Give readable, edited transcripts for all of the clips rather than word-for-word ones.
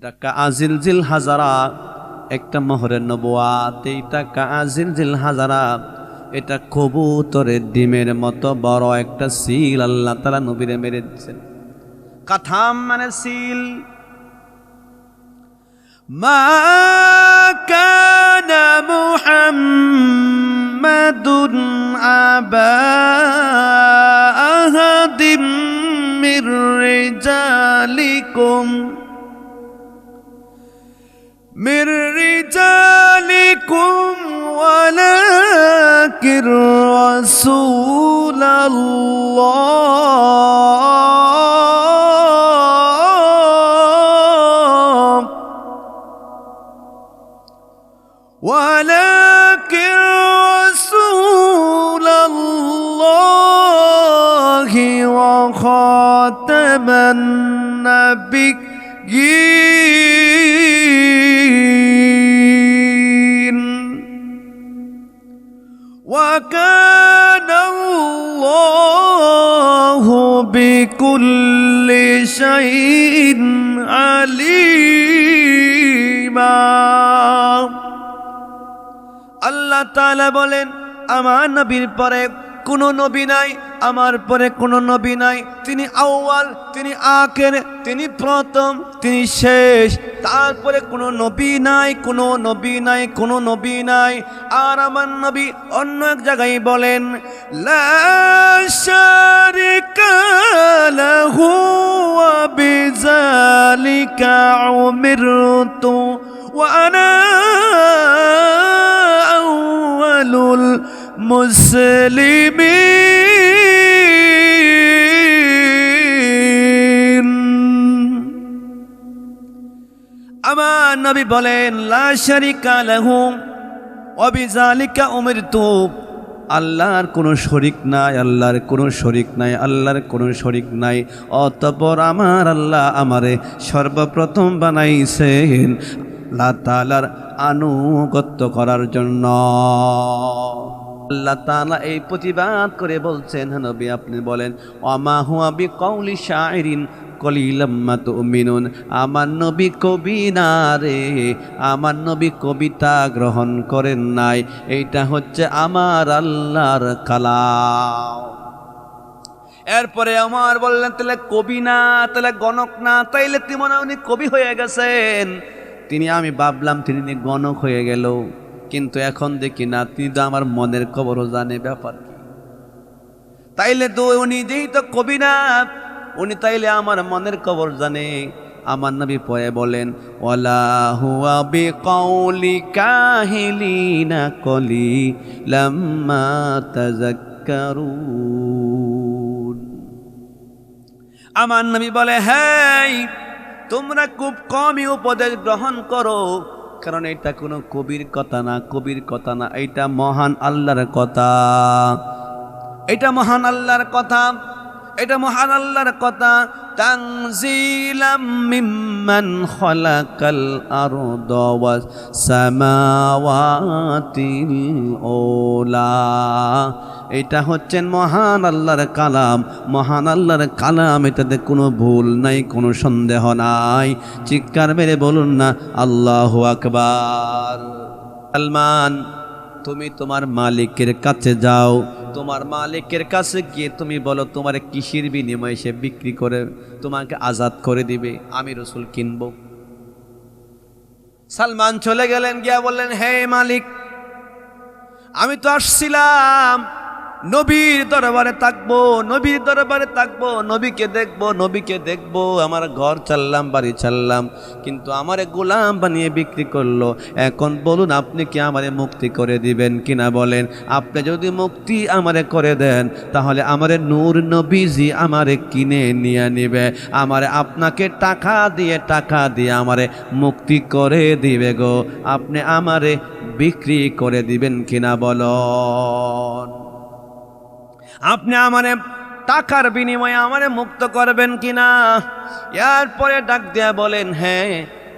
এটা কাজিল জিল হাজারা, একটা মোহরে নবুয়াত। এইটা কাজিল জিল হাজারা, এটা কবুতরের ডিমের মতো বড় একটা সিল আল্লাহ তাআলা নবীরে মেরে দিয়েছেন। কাথাম মানে সিল। মা কানা মুহাম্মাদুন আবা আহাদিম মির রিজালিকুম ওয়ালাকির রাসূলুল্লাহ ওয়ালাকির রাসূলুল্লাহি ওয়া খাতামান নাবিয়্যিন ওয়া কানা আল্লাহু বিকুল্লি শাইইন আলীমা। আল্লাহ তাআলা বলেন, আমার নবীর পরে কোনো নবী নাই, আমার পরে কোনো নবী নাই। তিনি আউয়াল, তিনি আখির, তিনি প্রথম, তিনি শেষ। তারপরে কোনো নবী নাই, কোনো নবী নাই, কোনো নবী নাই। আর আমার নবী অন্য এক জায়গায় বলেন, লা শারিকা লাহু ওয়া বিযালিকা উমিরতু ওয়া আনা আউয়ালুল মুসলিমিন। আমার নবী বলেন, লা শারিকা লাহু ওয়া বিযালিকা উমিরতু। আল্লাহর কোনো শরীক নাই, আল্লাহর কোনো শরীক নাই, আল্লাহর কোনো শরীক নাই। অতঃপর আমার আল্লাহ আমারে সর্বপ্রথম বানাইছেন আল্লাহ তাআলার আনুগত্য করার জন্য। আল্লাহ তাআলা এই প্রতিবাদ করে বলছেন, হে নবী আপনি বলেন, ওয়ামা হুয়া বিকাউলি শাইরিন কলিলাম মা তুমিনুন। আমার নবী কবি না রে, আমার নবী কবিতা গ্রহণ করেন নাই। এইটা হচ্ছে আমার আল্লাহর কালাম। এরপরে আমার বললেন, তাহলে কবি না, তাহলে গণক না, তাইলে তুমি মনে হয় উনি কবি হয়ে গেছেন। আমি ভাবলাম তিনি গণক হয়ে গেল, কিন্তু এখন দেখি না, তিনি তো আমার মনের খবরও জানে। ব্যাপার কি? তাইলে তো উনি যেই তো কবি না, উনি তাইলে আমার মনের খবর জানে। আমার নবী পরে বলেন, ওয়ালা হুয়া বিকাউলি কাহিলিনা কলিলাম মা তাযাক্কারুন। আমার নবী বলে, হ্যাঁ তোমরা খুব কমই উপদেশ গ্রহণ করো, কারণ এটা কোনো কবির কথা না, কবির কথা না, এটা মহান আল্লাহর কথা। এটা মহান আল্লাহর কথা, এটা মহান আল্লাহর কথা। তানজিলাম মিম্মান খালাকাল আরদা ওয়াস সামাওয়াতিল উলা। এটা হচ্ছেন মহান আল্লাহর কালাম, মহান আল্লাহর কালাম। এটাতে কোনো ভুল নাই, কোনো সন্দেহ নাই। চিৎকার মেরে বলুন না আল্লাহু আকবার। সালমান, তুমি তোমার মালিকের কাছে যাও, তোমার মালিকের কাছে গিয়ে তুমি বলো তোমার কিসের বিনিময়ে সে বিক্রি করে তোমাকে আজাদ করে দিবে, আমি রাসূল কিনবো। সালমান চলে গেলেন, গিয়া বললেন, হে মালিক, আমি তো আসছিলাম নবীর দরবারে থাকবো, নবীর দরবারে থাকবো, নবীকে দেখবো, নবীকে দেখবো। আমার ঘর চাললাম, বাড়ি চাললাম, কিন্তু আমারে গোলাম বানিয়ে বিক্রি করলো। এখন বলুন আপনি কি আমারে মুক্তি করে দিবেন কিনা বলেন? আপনি যদি মুক্তি আমারে করে দেন, তাহলে আমারে নূর নবীজি আমারে কিনে নিয়ে নিবে, আমারে আপনাকে টাকা দিয়ে আমারে মুক্তি করে দিবে গো। আপনি আমারে বিক্রি করে দিবেন কিনা বলুন? আপনি আমারে টাকার বিনিময়ে আমারে মুক্ত করবেন কিনা? এরপরে ডাক দিয়া বলেন, হ্যাঁ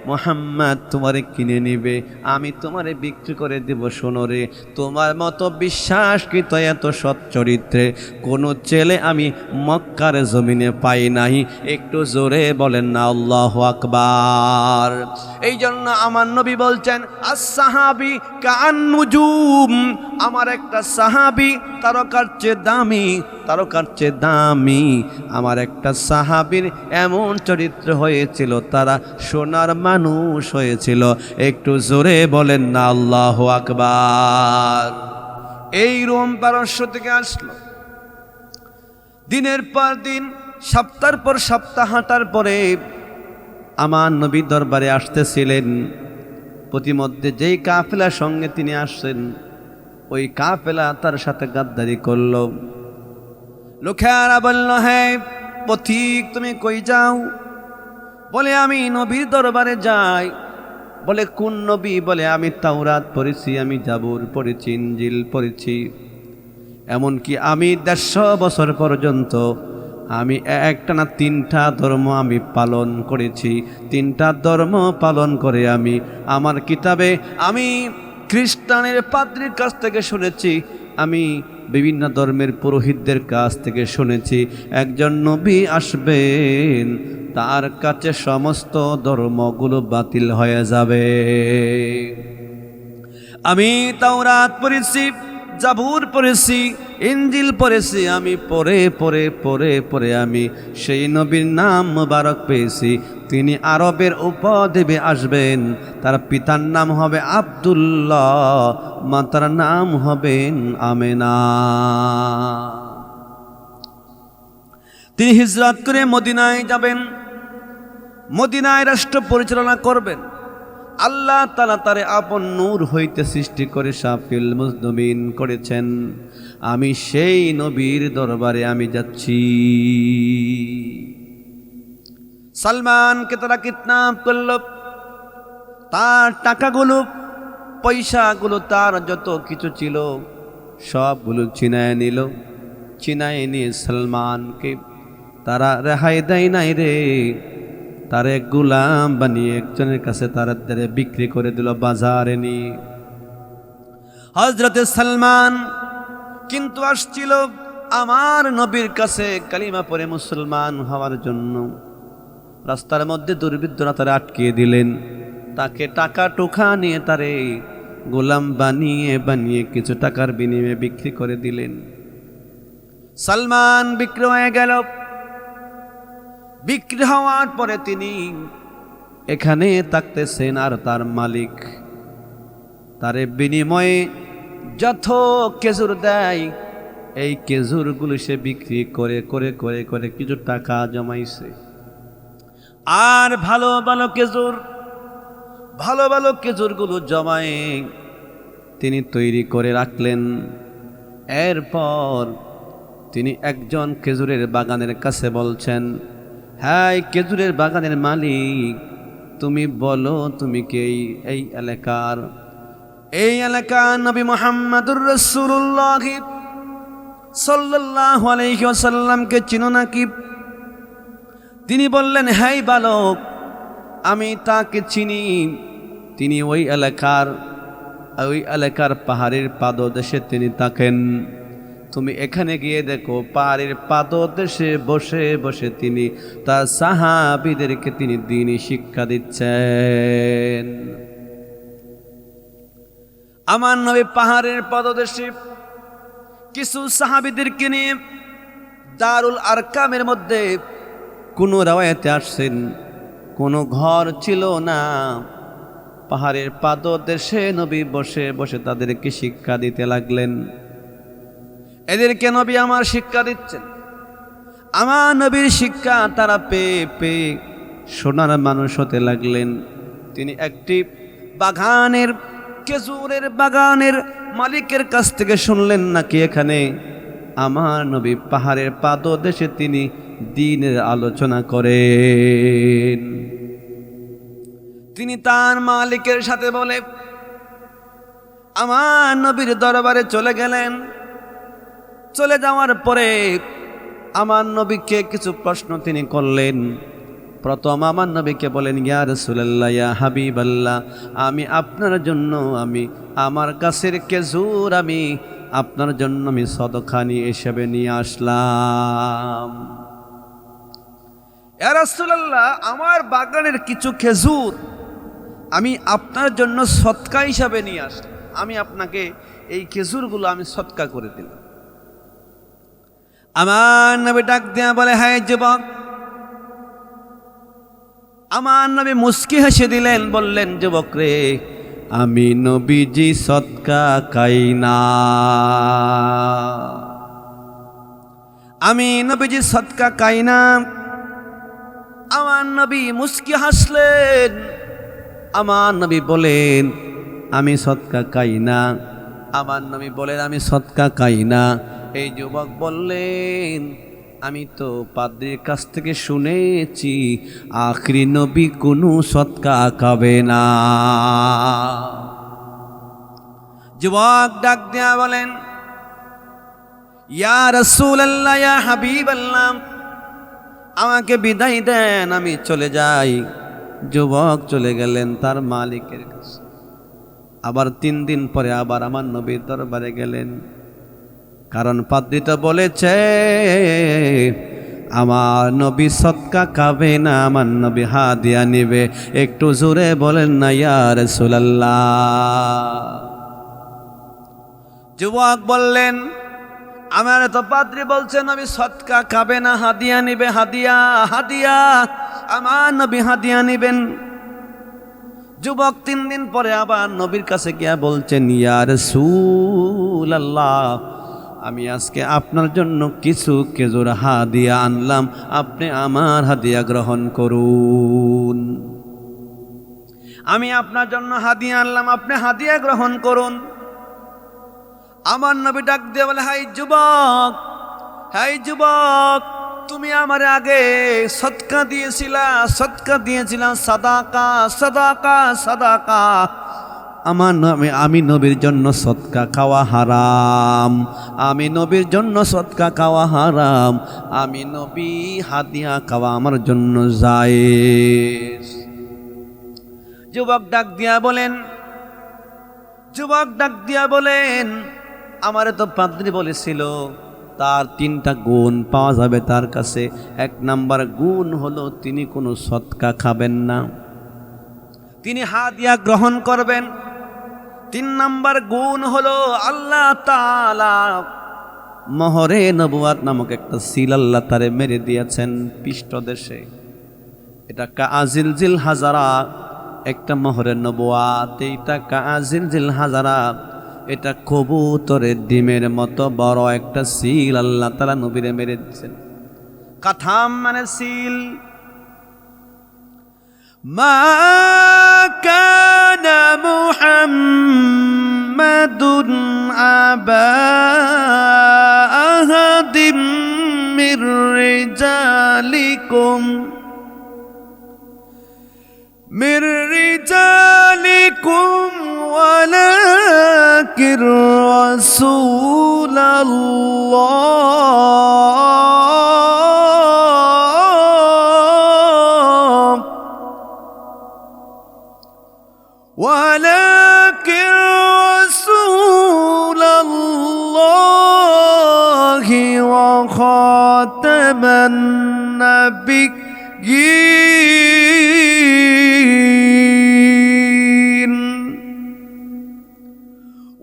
মুহাম্মদ তোমারে কিনে নিবে, আমি তোমারে বিক্রি করে দেব। শোনো রে, তোমার মতো বিশ্বাসকৃত এত সৎ চরিত্রে কোনো ছেলে আমি মক্কার জমিনে পাই নাই। একটু জোরে বলেন না আল্লাহু আকবার। এই জন্য আমার নবী বলছেন, as-সাহাবী কা'আন-নুজুম, আমার একটা সাহাবী তারকার চেয়ে দামি, তারকার চেয়ে দামি। আমার একটা সাহাবীর এমন চরিত্র হয়েছিল, তারা সোনার মানুষ হয়েছিল। একটু জোরে বলেন না আল্লাহু আকবার। এই রোম পারস্য থেকে আসলো, দিনের পর দিন সপ্তাহের পর সপ্তাহ হাঁটার পরে আমার নবী দরবারে আসতেছিলেন। প্রতিমধ্যে যেই কাফেলার সঙ্গে তিনি আসছেন, ওই কাফেলা তার সাথে গাদ্দারি করল। লোকেরা বলল, হ্যাঁ পথিক তুমি কই যাও? বলে আমি নবীর দরবারে যাই। বলে কোন নবী? বলে আমি তাওরাত পড়েছি, আমি জাবুর পড়েছি, ইনজিল পড়েছি, এমনকি আমি 150 বছর পর্যন্ত আমি একটানা 3টা ধর্ম আমি পালন করেছি। 3টা ধর্ম পালন করে আমি আমার কিতাবে আমি খ্রিস্টানের পাদ্রীর কাছ থেকে শুনেছি, আমি বিভিন্ন ধর্মের পুরোহিতদের কাছ থেকে শুনেছি, একজন নবী আসবেন, তার কাছে সমস্ত ধর্মগুলো বাতিল হয়ে যাবে। আমি তাওরাত পড়েছি, জাবুর পড়েছি, ইনজিল পড়েছি, আমি পড়ে পড়ে পড়ে পড়ে আমি সেই নবীর নাম মুবারক পেয়েছি। তিনি আরবের উপদ্বীপে আসবেন, তার পিতার নাম হবে আব্দুল্লাহ, মাতার নাম হবেন আমেনা। তিনি হিজরত করে মদিনায় যাবেন, মদিনায় রাষ্ট্র পরিচালনা করবেন। আল্লাহ তাআলা তারে আপন নূর হইতে সৃষ্টি করে শাফিল মুজনুবিন করেছেন। আমি সেই নবীর দরবারে আমি যাচ্ছি। সালমানকে তারা কিডন্যাপ করল, তার টাকাগুলো পয়সাগুলো তার যত কিছু ছিল সবগুলো ছিনায় নিল। ছিনায় নিয়ে সালমানকে তারা রেহাই দেয় নাই রে, তার এক গোলাম বানিয়ে একজনের কাছে তারা বিক্রি করে দিল বাজারে নিয়ে। হযরতে সালমান কিন্তু আসছিল আমার নবীর কাছে কালিমা পড়ে মুসলমান হওয়ার জন্য। রাস্তার মধ্যে দুর্বৃত্তরা তারা আটকিয়ে দিলেন, তাকে টাকা টোকা নিয়ে তারে গোলাম বানিয়ে বানিয়ে কিছু টাকার বিনিময়ে বিক্রি করে দিলেন। সালমান বিক্রি হয়ে গেল। বিক্রি হওয়ার পরে তিনি এখানে থাকতেছেন, আর তার মালিক তারে বিনিময়ে যত খেজুর দেয় এই খেজুরগুলো সে বিক্রি করে করে করে করে কিছু টাকা জমাইছে। আর ভালো ভালো খেজুরগুলো জমায়ে তিনি তৈরি করে রাখলেন। এরপর তিনি একজন খেজুরের বাগানের কাছে বলছেন, হ্যাঁ খেজুরের বাগানের মালিক, তুমি বলো তুমি কে? এই এলাকার নবী মুহাম্মদুর রাসূলুল্লাহ সাল্লাল্লাহু আলাইহি ওয়াসাল্লামকে চিনো নাকি? তিনি বললেন, হ্যাঁ বালক, আমি তাকে চিনি। তিনি ওই এলাকার পাহাড়ের পাদদেশে তিনি থাকেন। তুমি এখানে গিয়ে দেখো, পাহাড়ের পাদদেশে বসে বসে তিনি তার সাহাবীদেরকে তিনি দ্বীনি শিক্ষা দিচ্ছেন। আমার নবী পাহাড়ের পাদদেশে কিছু সাহাবীদেরকে নিয়ে দারুল আরকামের মধ্যে কোনো রাওয়ায়াতে আসছেন কোনো ঘর ছিল না, পাহাড়ের পাদদেশে নবী বসে বসে তাদেরকে শিক্ষা দিতে লাগলেন। এদেরকে নবী আমার শিক্ষা দিচ্ছেন। আমার নবীর শিক্ষা তারা পেয়ে পেয়ে সোনার মানুষ হতে লাগলেন। তিনি একটি খেজুরের বাগানের মালিকের কাছ থেকে শুনলেন নাকি এখানে আমার নবী পাহাড়ের পাদদেশে তিনি দ্বীনের আলোচনা করেন। তিনি তার মালিকের সাথে বলে আমার নবীর দরবারে চলে গেলেন। চলে যাওয়ার পরে আমার নবীকে কিছু প্রশ্ন তিনি করলেন। প্রথম আমার নবীকে বলেন, ইয়া রাসূলুল্লাহ, ইয়া হাবিবাল্লাহ, আমি আপনার জন্য আমার গাছের খেজুর আমি আপনার জন্য আমি সদকা হিসেবে নিয়ে আসলাম। ইয়া রাসূলুল্লাহ, আমার বাগানের কিছু খেজুর আমি আপনার জন্য সদকা হিসাবে নিয়ে আসলাম, আমি আপনাকে এই খেজুরগুলো আমি সদকা করে দিলাম। আমার নবী ডাক দিয়া বলে, হ্যাঁ যুবক। আমার নবী মুস্কি হেসে দিলেন, বললেন, যুবক রে, আমি নবীজি সদকা খাই না, আমি নবীজি সদকা খাই না। আমার নবী মুস্কি হাসলেন। আমার নবী বলেন, আমি সদকা খাই না। আমার নবী বলেন, আমি সদকা খাই না। এই যুবক বললেন, আমি তো পাদ্রীর কাছ থেকে শুনেছি আখরি নবী কোনো সদকা খাবে না। যুবক ডাক দিয়া বলেন, ইয়া রাসূলুল্লাহ, ইয়া হাবিবাল্লাহ, আমাকে বিদায় দেন, আমি চলে যাই। যুবক চলে গেলেন তার মালিকের কাছে। আবার 3 দিন পরে আবার আমার নবীর দরবারে গেলেন, কারণ পাদ্রী তো বলেছে আমার নবী সদকা খাবে না, আমার নবী হাদিয়া নেবে। একটু জোরে বলেন না ইয়া রাসূলুল্লাহ। যুবক বললেন, আমার তো পাদ্রী বলছে নবী সদকা খাবে না, হাদিয়া নেবে, হাদিয়া হাদিয়া, আমার নবী হাদিয়া নেবেন। যুবক 3 দিন পরে আবার নবীর কাছে গিয়া বলছেন, ইয়া রাসূলুল্লাহ, আমি আজকে আপনার জন্য কিছু খেজুর হাদিয়া আনলাম, আপনি আমার হাদিয়া গ্রহণ করুন। আমি আপনার জন্য হাদিয়া আনলাম, আপনি হাদিয়া গ্রহণ করুন। আমার নবী ডাক দিয়ে বলে, হাই যুবক, হাই যুবক, তুমি আমার আগে সদকা দিয়েছিলা, সদকা দিয়েছিলা, সাদাকা সাদাকা সাদাকা। আমি নবীর জন্য সদকা খাওয়া হারাম, আমি নবীর জন্য সদকা খাওয়া হারাম, আমি নবী হাদিয়া খাওয়া আমার জন্য জায়েজ। যুবক ডাক দিয়া বলেন, যুবক ডাক দিয়া বলেন, আমারে তো পাদ্রী বলেছিল তার 3টা গুণ পাওয়া যাবে তার কাছে। 1 নাম্বার গুণ হলো তিনি কোনো সদকা খাবেন না, তিনি হাদিয়া গ্রহণ করবেন। 3 নাম্বার গুণ হলো আল্লাহ তাআলা মোহরে নবুয়াত নামক একটা সিল আল্লাহ তারে মেরে দিয়েছেন পৃষ্ঠদেশে। এটা কাজিল জিল হাজারা, একটা মোহরে নবুয়াত। এইটা কাজিল জিল হাজারা, এটা কবুতরের ডিমের মতো বড় একটা সিল আল্লাহ তাআলা নবীরে মেরে দিয়েছেন। কাথাম মানে সিল। মা কানা মুহাম্মাদুন আবা আহাদিম মির রিজালিকুম ওয়ালাকিন রাসূলুল্লাহ ওয়ালাকিন রাসূলুল্লাহি ওয়া খাতামান নাবিয়্যিন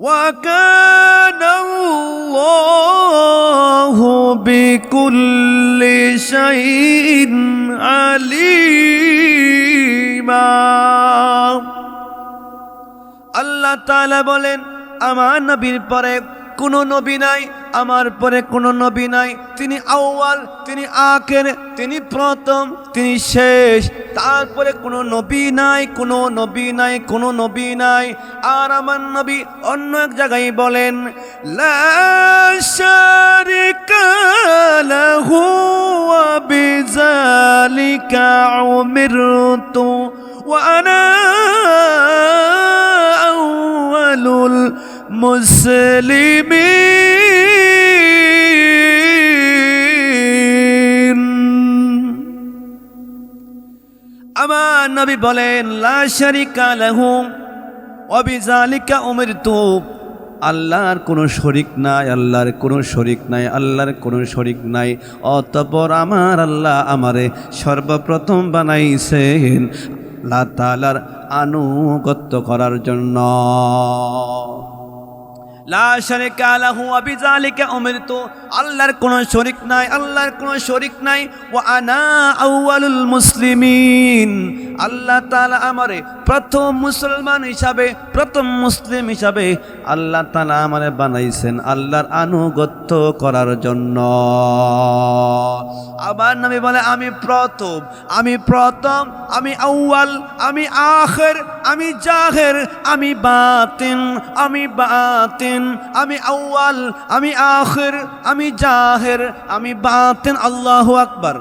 ওয়া কানা আল্লাহু বিকুল্লি শাইইন আলীমা। আল্লাহ তাআলা বলেন, আমার নবীর পরে কোনো নবী নাই, আমার পরে কোনো নবী নাই। তিনি আউয়াল, তিনি আখের, তিনি প্রথম, তিনি শেষ। তারপরে কোনো নবী নাই, কোনো নবী নাই, কোনো নবী নাই। আর আমার নবী অন্য এক জায়গায় বলেন, লা শারিকা লাহু ওয়া বিযালিকা উমিরতু ওয়া আনা আউয়ালুল মুসলিমিন। নবী বলেন লা শারিকা লাহু ওয়া বিযালিকা উমিরতু, আল্লাহর কোনো শরিক নাই, আল্লাহর কোনো শরিক নাই, আল্লাহর কোনো শরিক নাই। অতঃপর আমার আল্লাহ আমারে সর্বপ্রথম বানাইছেন আল্লাহ তাআলার আনুগত্য করার জন্য। লা শারিকা লাহু ওয়া বিযালিকা উমিরতু, আল্লাহর কোনো শরিক নাই, আল্লাহর কোনো শরিক নাই। ওয়া আনা আউয়ালুল মুসলিমিন, আল্লাহ তাআলা আমারে প্রথম মুসলমান হিসাবে, প্রথম মুসলিম হিসাবে আল্লাহ তাআলা আমারে বানাইছেন আল্লাহর আনুগত্য করার জন্য। আবার নবী বলে আমি প্রথম, আমি প্রথম, আমি আউয়াল, আমি আখির, আমি জাহির, আমি বাতিন, আমি বাতিন, আমি আউয়াল, আমি আখির, আমি জাহির, আমি বাতিন। আল্লাহু আকবার।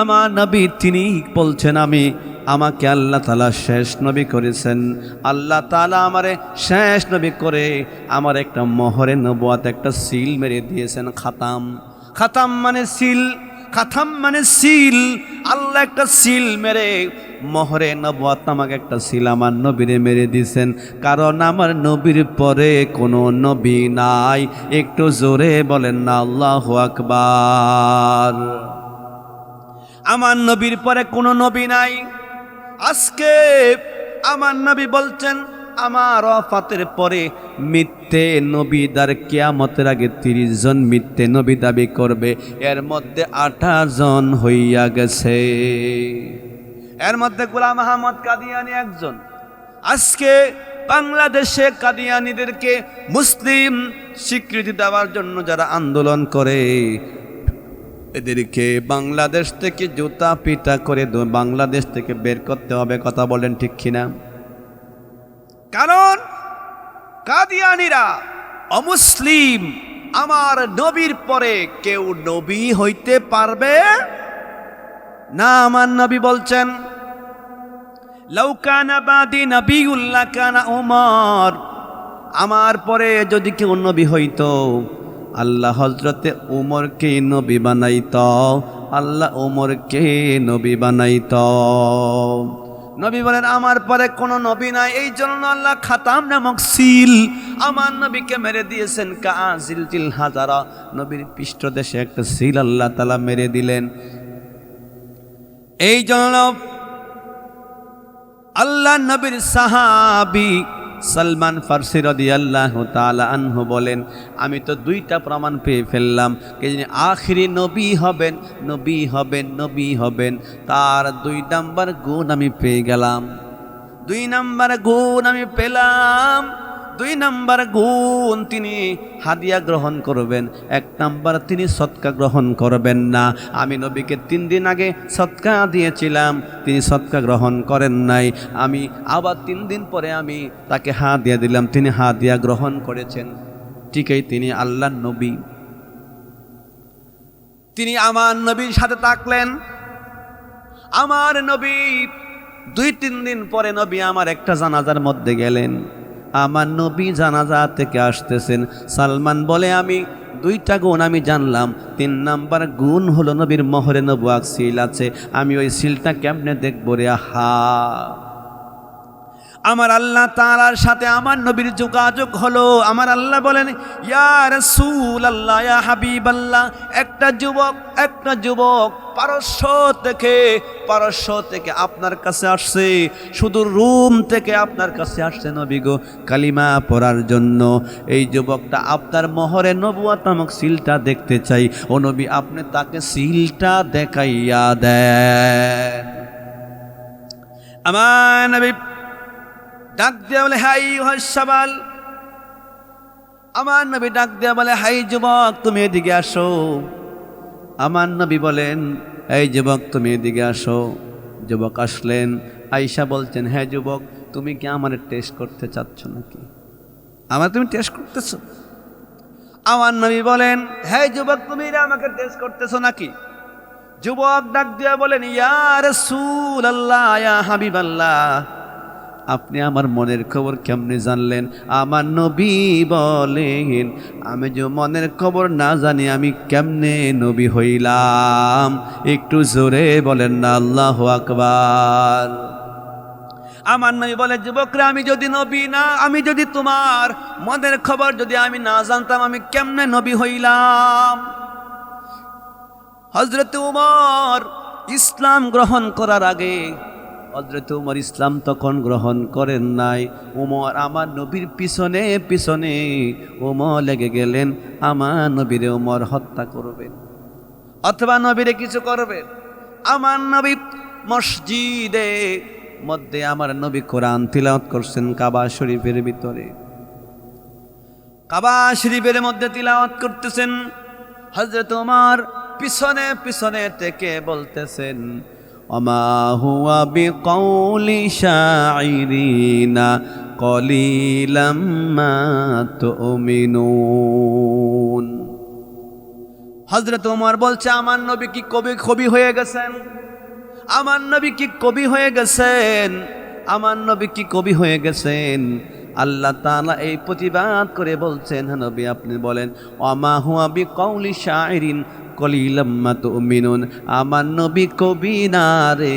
আমার নবী তিনি বলছেন আমাকে আল্লাহ তাআলা শেষ নবী করেছেন। আল্লাহ তাআলা আমারে শেষ নবী করে আমার একটা মোহরে নবুয়ত, একটা সিল মেরে দিয়েছেন। খাতাম, খাতাম মানে সিল, খাতাম মানে সিল। আল্লাহ একটা সিল মেরে মোহরে নবুয়ত নামক একটা সিল আমার নবীরে মেরে দিয়েছেন। কারণ আমার নবীর পরে কোনো নবী নাই। একটু জোরে বলেন না আল্লাহু আকবার। আমার নবীর পরে কোনো নবী নাই। আজকে আমার নবী বলছেন আমার ওয়াফাতের পরে মিথ্যে নবী দ্বার কিয়ামতের আগে 30 জন মিথ্যে নবী দাবি করবে। এর মধ্যে 28 জন হইয়া গেছে। এর মধ্যে গোলাম আহমদ কাদিয়ানী একজন। আজকে বাংলাদেশে কাদিয়ানীদেরকে মুসলিম স্বীকৃতি দেওয়ার জন্য যারা আন্দোলন করে, এদেরকে বাংলাদেশ থেকে জুতা পিটা করে বাংলাদেশ থেকে বের করতে হবে। কথা বলেন ঠিক কিনা? কারণ কাদিয়ানীরা অমুসলিম। আমার নবীর পরে কেউ নবী হইতে পারবে না। আমার নবী বলছেন লাউ কানা বাদি নবিয়্যুন লাকানা উমর, আমার পরে যদি কেউ নবী হইতো আল্লাহ হযরতে উমরকে নবী বানাইত, আল্লাহ উমরকে নবী বানাইত। নবী বলেন আমার পরে কোনো নবী নাই, এই জন্য আল্লাহ খাতাম নামক সিল আমার নবীকে মেরে দিয়েছেন। কাজিলতিল হাজারা, নবীর পৃষ্ঠদেশে একটা সিল আল্লাহ তাআলা মেরে দিলেন। এই জন্য আল্লাহ নবীর সাহাবী সালমান ফারসি রাদিয়াল্লাহু তাআলা আনহু বলেন আমি তো 2টা প্রমাণ পেয়ে ফেললাম, কে যিনি আখিরি নবী হবেন, নবী হবেন, নবী হবেন, তার 2 নাম্বার গুণ আমি পেয়ে গেলাম। 2 নাম্বার গুণ আমি পেলাম। 2 নাম্বার গুণ, তিনি হাদিয়া গ্রহণ করবেন। 1 নাম্বার, তিনি সদকা গ্রহণ করবেন না। আমি নবীকে 3 দিন আগে সদকা দিয়েছিলাম, তিনি সদকা গ্রহণ করেন নাই। আমি আবার 3 দিন পরে আমি তাকে হাদিয়া দিলাম, তিনি হাদিয়া গ্রহণ করেছেন। ঠিকই তিনি আল্লাহর নবী। তিনি আমার নবীর সাথে থাকলেন। আমার নবী 2-3 দিন পরে নবী আমার একটা জানাজার মধ্যে গেলেন। আমার নবী জানাজা থেকে আসতেছেন। সালমান বলে আমি 2টা গুণ আমি জানলাম। 3 নাম্বার গুণ হলো নবীর মোহরে নবুয়ত সিল আছে। আমি ওই সিলটা কেমনে দেখব রে? আহা, আমার আল্লাহ তাআলার সাথে আমার নবীর যোগাযোগ হলো। আমার আল্লাহ বলেন ইয়া রাসূলুল্লাহ, ইয়া হাবিবাল্লাহ। একটা যুবক পারস্য থেকে আপনার কাছে আসছে, সুদূর রোম থেকে আপনার কাছে আসছে নবী গো কালিমা পড়ার জন্য। এই যুবকটা আপনার মোহরে নবুয়ত নামক সিলটা দেখতে চাই। ও নবী, আপনি তাকে সিলটা দেখাইয়া দেন। আমার নবী ডাক দিয়া বলে হাই হাসাবাল। আমার নবী ডাক দিয়া বলে হাই যুবক, তুমি এদিকে আসো। আমার নবী বলেন এই যুবক তুমি এদিকে আসো। যুবক আসলেন। আয়েশা বলছেন হ্যাঁ যুবক, তুমি কি আমার টেস্ট করতে চাচ্ছ নাকি? তুমি টেস্ট করতেছো? আমার নবী বলেন হ্যাঁ যুবক, তুমি আমাকে টেস্ট করতেছো নাকি? যুবক ডাক দিয়া বলেন ইয়া রাসূলুল্লাহ, ইয়া হাবিবাল্লাহ, আপনি আমার মনের খবর কেমনে জানলেন? আমার নবী বলেন, আমি যে মনের খবর না জানি আমি কেমনে নবী হইলাম? একটু জোরে বলেন না আল্লাহু আকবার। আমার নবী বলে, যুবকরা, আমি যদি তোমার মনের খবর যদি আমি না জানতাম আমি কেমনে নবী হইলাম? হযরত উমর ইসলাম গ্রহণ করার আগে, হযরত উমর ইসলাম তখন গ্রহণ করেন নাই। উমর আমার নবীর পিছনে পিছনে উমর লেগে গেলেন, আমার নবীরে উমর হত্যা করবেন অথবা নবীরে কিছু করবেন। আমার নবী মসজিদে মধ্যে আমার নবী কোরআন তিলাওয়াত করছেন কাবা শরীফের ভিতরে, কাবা শরীফের মধ্যে তিলাওয়াত করতেছেন। হযরত ওমর পিছনে পিছনে থেকে বলতেছেন, ওমা হুয়া বিকাউলি শাইরিনা কলিলাম মা তুমিনুন। হযরত ওমর বলছে, আমার নবী কি কবি হয়ে গেছেন? আমার নবী কি কবি হয়ে গেছেন? আমার নবী কি কবি হয়ে গেছেন? আল্লাহ তাআলা এই প্রতিবাদ করে বলছেন, হে নবী আপনি বলেন, ওমা হুয়া বিকাউলি শাইরিন কলিলাম মা তুমিনুন। আমার নবী কবি না রে,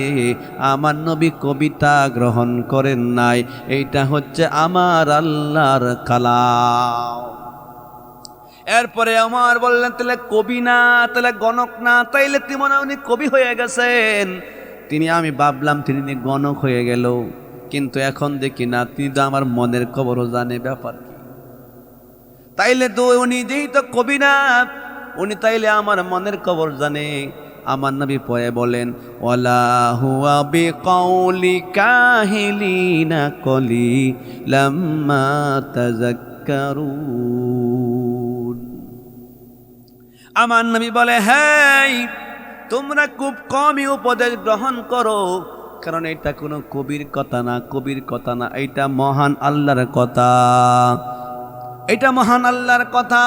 আমার নবী কবিতা গ্রহণ করেন নাই। এইটা হচ্ছে আমার আল্লাহর কালাম। এরপরে আমার বললেন, তাহলে কবি না, তাহলে গণক না, তাইলে উনি কবি হয়ে গেছেন। আমি ভাবলাম তিনি গণক হয়ে গেল, কিন্তু এখন দেখি না, তিনি তো আমার মনের খবরও জানে। ব্যাপার কি? তাইলে তো উনি যেহেতু কবি না, উনি তাইলে আমার মনের খবর জানে। আমার নবী পরে বলেন, ওয়ালা হুয়া বিকাউলি কাহিলিনা কলিলাম মা তাযাক্কারুন। আমার নবী বলে, হ্যাঁ তোমরা খুব কমই উপদেশ গ্রহণ করো, কারণ এটা কোনো কবির কথা না, কবির কথা না, এইটা মহান আল্লাহর কথা, এটা মহান আল্লাহর কথা,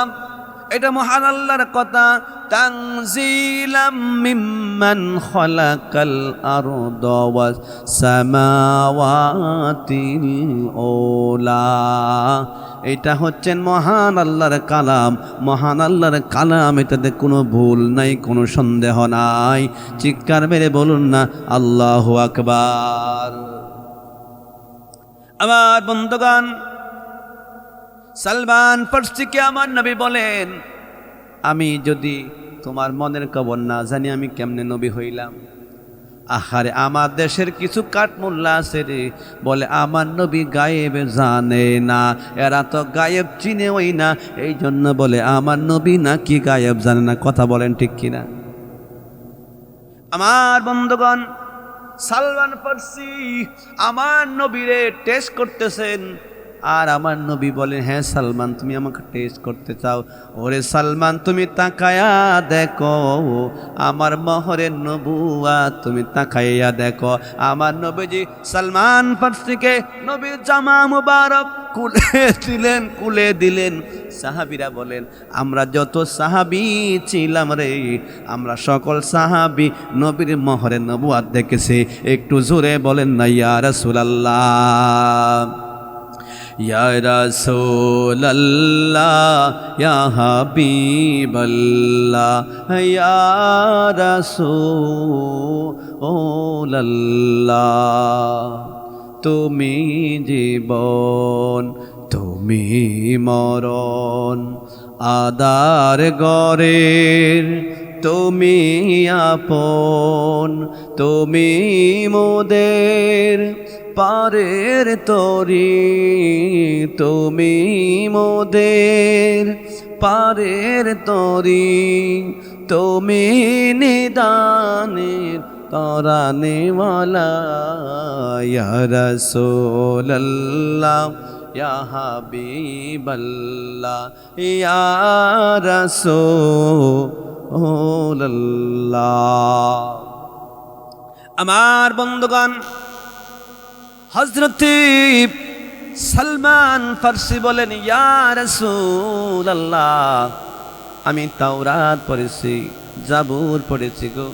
এটা মহান আল্লাহর কথা। তানজিলাম মিম্মান খালাকাল আরদা ওয়াস সামাওয়াতিল উলা। এটা হচ্ছেন মহান আল্লাহর কালাম, মহান আল্লাহর কালাম, এটাতে কোনো ভুল নাই, কোনো সন্দেহ নাই। চিৎকার মেরে বলুন না আল্লাহু আকবার। আমার বন্ধুগণ, সালমান ফারসিকে আমার নবী বলেন, আমি যদি তোমার মনের খবর না জানি আমি কেমনে নবী হইলাম? আহারে, আমার দেশের কিছু কাঠমোল্লা আছে রে, বলে আমার নবী গায়েব জানে না, এরা তো গায়েব চিনেওই না, এই জন্য বলে আমার নবী নাকি গায়েব জানে না। কথা বলেন ঠিক কিনা? আমার বন্ধুগণ, সালমান ফারসি আমার নবীরে টেস্ট করতেছেন, আর আমার নবী বলেন, হ্যাঁ সালমান তুমি আমাকে টেস্ট করতে চাও? ওরে সালমান, তুমি তাকায়া দেখো আমার মহরের নবুয়াত, তুমি তাকাইয়া দেখো। আমার নবীজি সালমান ফারসিকে নবীর জামা মুবারক কুলে দিলেন। সাহাবীরা বলেন, আমরা যত সাহাবী ছিলাম রে, আমরা সকল সাহাবী নবীর মহরের নবুয়াত দেখেছি। একটু জোরে বলেন না ইয়া রাসূলুল্লাহ, ইয়া রাসূলুল্লাহ, ইয়া হাবিবাল্লাহ, ইয়া রাসূলুল্লাহ। তুমি জীবন, তুমি মরণ, আদার গরের তুমি আপন, তুমি মোদের পারের তরি, তুমি মোদের পারের তরি, তুমি নিদানের তরানেওয়ালা, ইয়া রাসূলুল্লাহ, ইয়া হাবিবাল্লাহ, ইয়া রাসূলুল্লাহ। আমার বন্ধুগণ, হযরত সালমান ফারসি বলেন, ইয়া রাসূলুল্লাহ, আমি তাওরাত পড়েছি, জাবুর পড়েছি গো,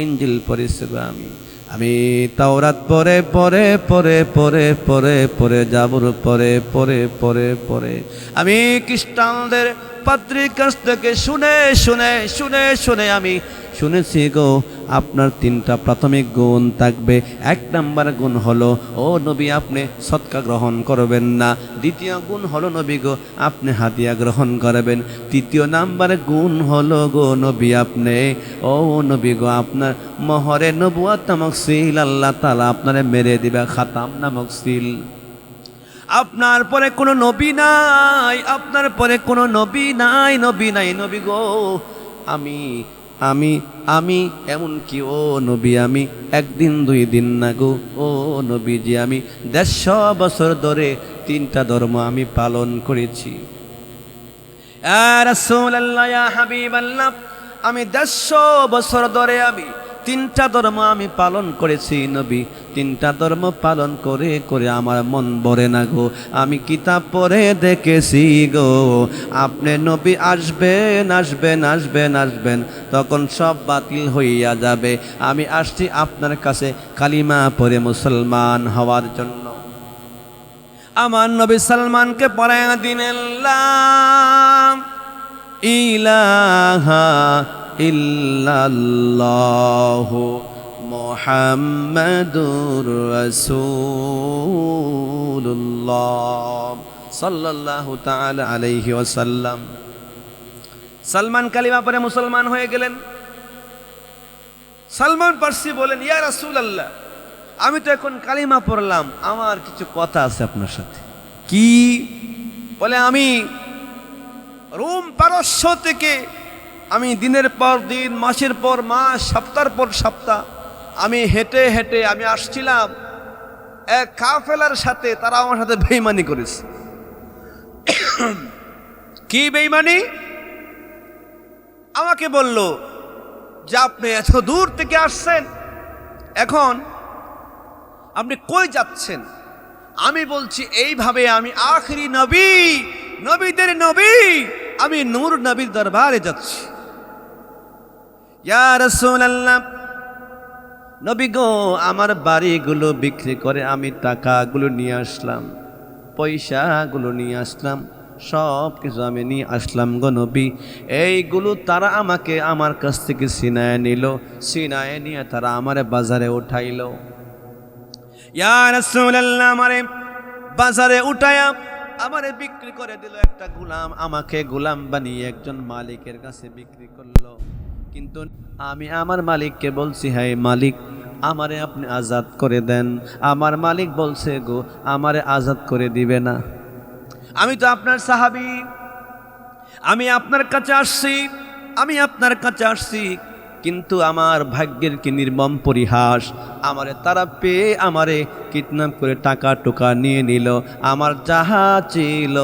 ইনজিল পড়েছি গো আমি, আমি তাওরাত পরে পরে পরে পরে পরে পরে জাবুর পরে পরে পরে পরে আমি খ্রিস্টানদের পাদ্রীর কাছ থেকে শুনে শুনে শুনে শুনে আমি শুনেছি গো, আপনার 3টা প্রাথমিক গুণ থাকবে। 1 নাম্বার গুণ হলো, ও নবী আপনি সদকা গ্রহণ করবেন না। 2য় গুণ হলো নবী গো আপনি হাদিয়া গ্রহণ করবেন। 3য় নাম্বার গুণ হলো গো নবী আপনি, ও নবী গো আপনার মোহরে নবুয়ত নামক সিল আল্লাহ তাআলা আপনারে মেরে দিবে, খাতাম নামক সিল। আপনার পরে কোনো নবী নাই, আপনার পরে কোনো নবী নাই, নবী নাই নবী গো। আমি আমি আমি এমন কি ও নবী আমি 1 দিন 2 দিন না গো, ও নবীজি আমি 150 বছর ধরে 3টা ধর্ম আমি পালন করেছি। ইয়া রাসূলুল্লাহ ইয়া হাবিবাল্লাহ, আমি 150 বছর ধরে আমি 3টা ধর্ম আমি পালন করেছি নবী। 3টা ধর্ম পালন করে করে আমার মন ভরে না গো। আমি কিতাব পড়ে দেখেছি গো, আপনি নবী আসবেন আসবেন আসবেন আসবেন, তখন সব বাতিল হইয়া যাবে। আমি আসছি আপনার কাছে কালিমা পড়ে মুসলমান হওয়ার জন্য। আমার নবী সালমানকে পড়ায়া দিলেন লা ইলাহা ইল্লাল্লাহু মুহাম্মাদুর রাসূলুল্লাহ সাল্লাল্লাহু তাআলা আলাইহি ওয়াসাল্লাম। সালমান কালিমা পড়ে মুসলমান হয়ে গেলেন। সালমান ফারসি বলেন, ইয়া রাসূলুল্লাহ, আমি তো এখন কালিমা পড়লাম, আমার কিছু কথা আছে আপনার সাথে। কি বলে? আমি রোম পারস্য থেকে আমি দিনের পর দিন, মাসের পর মাস, সপ্তাহের পর সপ্তাহ আমি হেঁটে হেঁটে আমি আসছিলাম এক কাফেলার সাথে, তারা আমার সাথে বেঈমানি করেছে। কি বেঈমানি? আমাকে বলল যে আপনি এত দূর থেকে আসছেন, এখন আপনি কই যাচ্ছেন? আমি বলছি এইভাবে, আমি আখিরি নবী, নবীদের নবী, আমি নূর নবীর দরবারে যাচ্ছি। ইয়া রাসূলুল্লাহ, নবী গো আমার বাড়িগুলো বিক্রি করে আমি টাকাগুলো নিয়ে আসলাম, পয়সাগুলো নিয়ে আসলাম, সব কিছু আমি নিয়ে আসলাম গো নবী। এইগুলো তারা আমাকে আমার কাছ থেকে ছিনায় নিল, ছিনায় নিয়ে তারা আমারে বাজারে উঠাইল। ইয়া রাসূলুল্লাহ, আমারে বাজারে উঠায়া আমারে বিক্রি করে দিল একটা গোলাম, আমাকে গোলাম বানিয়ে একজন মালিকের কাছে বিক্রি করলো। কিন্তু আমি আমার মালিককে বলছি, হ্যাঁ মালিক, আমারে আপনি আজাদ করে দেন। আমার মালিক বলছে গো আমারে আজাদ করে দিবে না, আমি তো আপনার সাহাবী, আমি আপনার কাছে আসছি, আমি আপনার কাছে আসছি। কিন্তু আমার ভাগ্যের কি নির্মম পরিহাস, আমারে তারা পেয়ে আমারে কিডন্যাপ করে টাকা টোকা নিয়ে নিল, আমার যাহা ছিল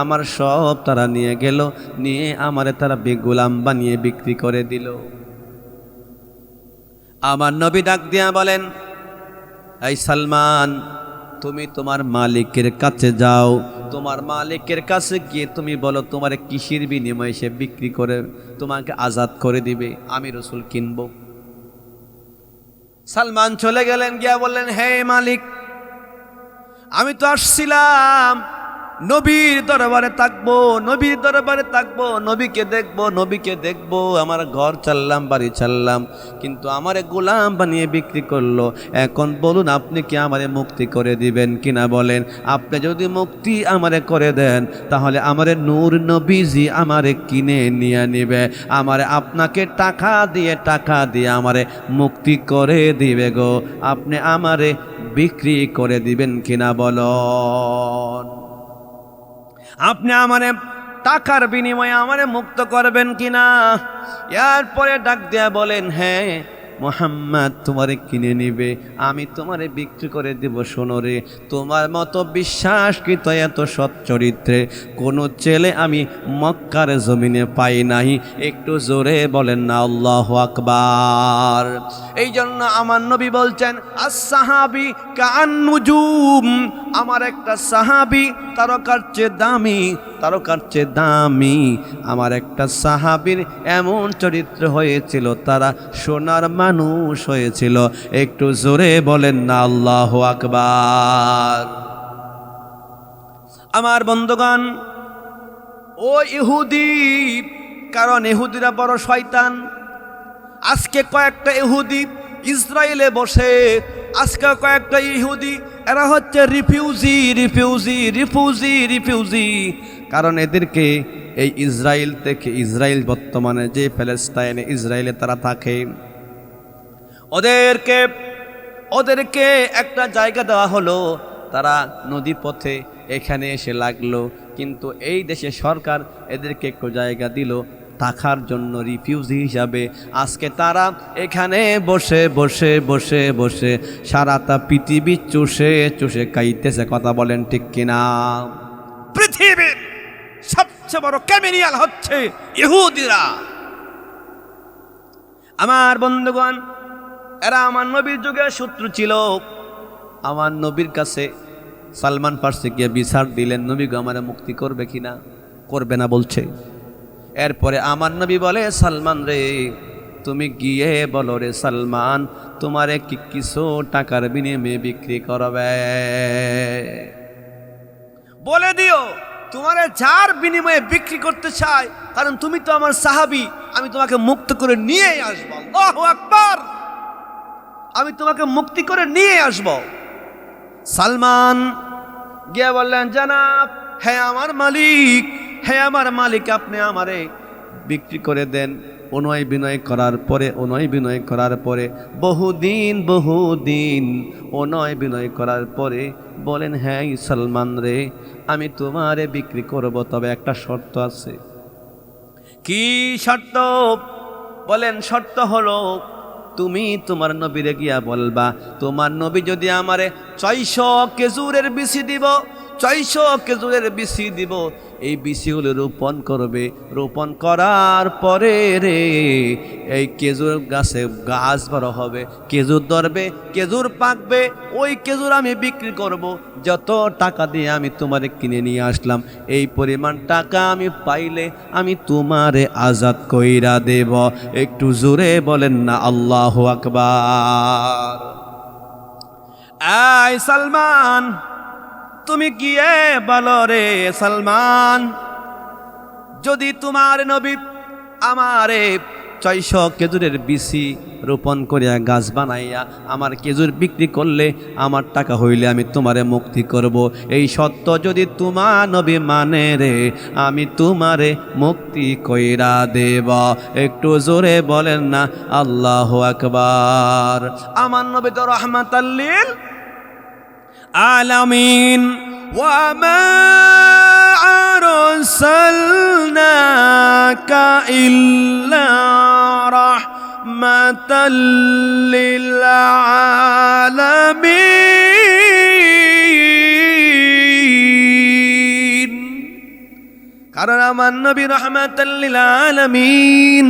আমার সব তারা নিয়ে গেল, নিয়ে আমারে তারা গোলাম বানিয়ে বিক্রি করে দিল। আমার নবী ডাক দিয়া বলেন, এই সালমান, তুমি তোমার মালিকের কাছে যাও, তোমার মালিকের কাছে গিয়ে তুমি বলো তোমার কিসের বিনিময়ে সে বিক্রি করে তোমাকে আজাদ করে দিবে, আমি রসুল কিনব। সালমান চলে গেলেন, গিয়া বললেন, হে মালিক, আমি তো আসছিলাম নবীর দরবারে থাকবো, নবীর দরবারে থাকবো, নবীকে দেখবো, নবীকে দেখবো, আমার ঘর চাললাম, বাড়ি চাললাম, কিন্তু আমারে গোলাম বানিয়ে বিক্রি করলো। এখন বলুন আপনি কি আমারে মুক্তি করে দিবেন কিনা বলেন? আপনি যদি মুক্তি আমারে করে দেন তাহলে আমারে নূর নবীজি আমারে কিনে নিয়ে নিবে, আমারে আপনাকে টাকা দিয়ে আমারে মুক্তি করে দিবে গো। আপনি আমারে বিক্রি করে দিবেন কিনা বলুন? আপনি আমারে টাকার বিনিময়ে আমারে মুক্ত করবেন কিনা? এরপরে ডাক দেয়া বলেন, হ্যাঁ মুহাম্মদ তোমারে কিনে নিবে, আমি তোমারে বিক্রি করে দেব। শোনো রে, তোমার মতো বিশ্বাসকৃত এত সৎ চরিত্রে কোনো ছেলে আমি মক্কার জমিনে পাই নাই। একটু জোরে বলেন না আল্লাহু আকবার। এই জন্য আমার নবী বলছেন, আস-সাহাবী কাআন-নুজুম, আমার একটা সাহাবী তারকার চেয়ে দামি, তারকার চেয়ে দামি আমার একটা সাহাবীর এমন চরিত্র হয়েছিল, তারা সোনার মানুষ হয়েছিল। একটু জোরে বলেন না আল্লাহু আকবার। আমার বন্ধুগণ, ও ইহুদি, কারণ ইহুদিরা বড় শয়তান। আজকে কয়েকটা ইহুদি ইসরায়েলে বসে, আজকে কয়েকটা ইহুদি এরা হচ্ছে রিফিউজি রিফিউজি রিফিউজি রিফিউজি। কারণ এদেরকে এই ইসরায়েল থেকে, ইসরায়েল বর্তমানে যে প্যালেস্টাইনে ইসরায়েলে তারা থাকে, ওদেরকে একটা জায়গা দেওয়া হলো, তারা নদী পথে এখানে এসে লাগলো। কিন্তু এই দেশে সরকার এদেরকে একটু জায়গা দিল থাকার জন্য রিফিউজি হিসাবে। আজকে তারা এখানে বসে বসে বসে বসে সারাটা পৃথিবী চুষে চুষে খাইতেছে। কথা বলেন ঠিক কিনা? পৃথিবীর সবচেয়ে বড় ক্রিমিনাল হচ্ছে ইহুদিরা। আমার বন্ধুগণ, এরা আমার নবীর যুগে শত্রু ছিল। আমার নবীর কাছে সালমান ফার্সি গিয়ে বিচার দিলেন, নবী গো আমারে মুক্তি করবে কিনা? করবে না বলছে। এরপরে আমার নবী বলে, সালমান রে তুমি গিয়ে বলো রে সালমান, তোমারে কি কিছু টাকার বিনিময়ে বিক্রি করবে? বলে দিও তোমারে যার বিনিময়ে বিক্রি করতে চাই, কারণ তুমি তো আমার সাহাবী, আমি তোমাকে মুক্ত করে নিয়ে আসবো। আল্লাহু আকবার। আমি তোমাকে মুক্তি করে নিয়ে আসব। সালমান গিয়ে বললেন, জানাব, হে আমার মালিক, হে আমার মালিক, আপনি আমারে বিক্রি করে দেন। অনুনয় বিনয় করার পরে বহুদিন অনুনয় বিনয় করার পরে বলেন, হ্যাঁ সালমান রে, আমি তোমারে বিক্রি করব, তবে একটা শর্ত আছে। কি শর্ত? বলেন, শর্ত হলো তুমি তোমার নবীরে গিয়া বলবা, তোমার নবী যদি আমারে 600 খেজুরের বিচি দিব, 600 খেজুরের বিচি দিব, এই বিচিগুলো রোপণ করবে। রোপণ করার পরে রে এই খেজুর গাছে গাছ বড় হবে, খেজুর ধরবে, খেজুর পাকবে, ওই খেজুর আমি বিক্রি করব। যত টাকা দিয়ে আমি তোমারে কিনে নিয়ে আসলাম, এই পরিমাণ টাকা আমি পাইলে আমি তোমারে আজাদ কইরা দেব। একটু জোরে বলেন না আল্লাহু আকবার। আয় সালমান, তুমি গিয়ে বলো রে সালমান, যদি তোমার নবী আমারে 600 খেজুরের বিচি রোপণ করিয়া গাছ বানাইয়া আমার খেজুর বিক্রি করলে, আমার টাকা হইলে আমি তোমারে মুক্তি করব। এই সত্য যদি তোমার নবী মানে রে, আমি তোমারে মুক্তি কইরা দেব। একটু জোরে বলেন না আল্লাহু আকবার। আমার নবী তো রাহমাতাল লিল আলামিন। ওয়া মা আরসালনাকা ইল্লা রাহমাতাল লিল আলামিন। কারণ আমার নবী রাহমাতাল লিল আলামিন,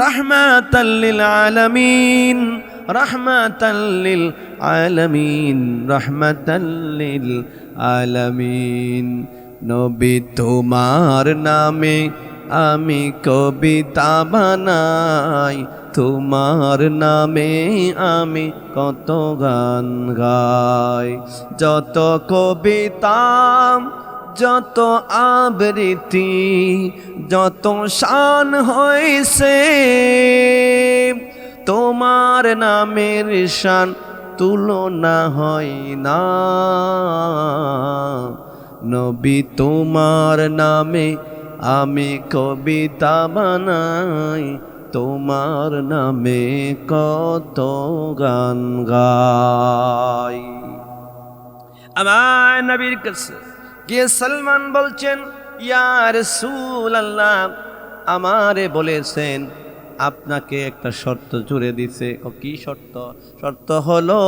রাহমাতাল লিল আলামিন, রাহমাতাল লিল আলামিন, রাহমাতাল লিল আলামিন। নবী তোমার নামে আমি কবিতা বানাই, তোমার নামে আমি কত গান গাই। যত কবিতা, যত আবৃত্তি, যত শান হয়েছে, তোমার নামের শান তুলনা হয় না। নবী তোমার নামে আমি কবিতা বানাই, তোমার নামে কত গান গাই। আমার নবীর কাছে গিয়ে সালমান বলছেন, ইয়া রাসূলুল্লাহ, আমারে বলেছেন আপনাকে একটা শর্ত জুড়ে দিছে। কি শর্ত? শর্ত হলো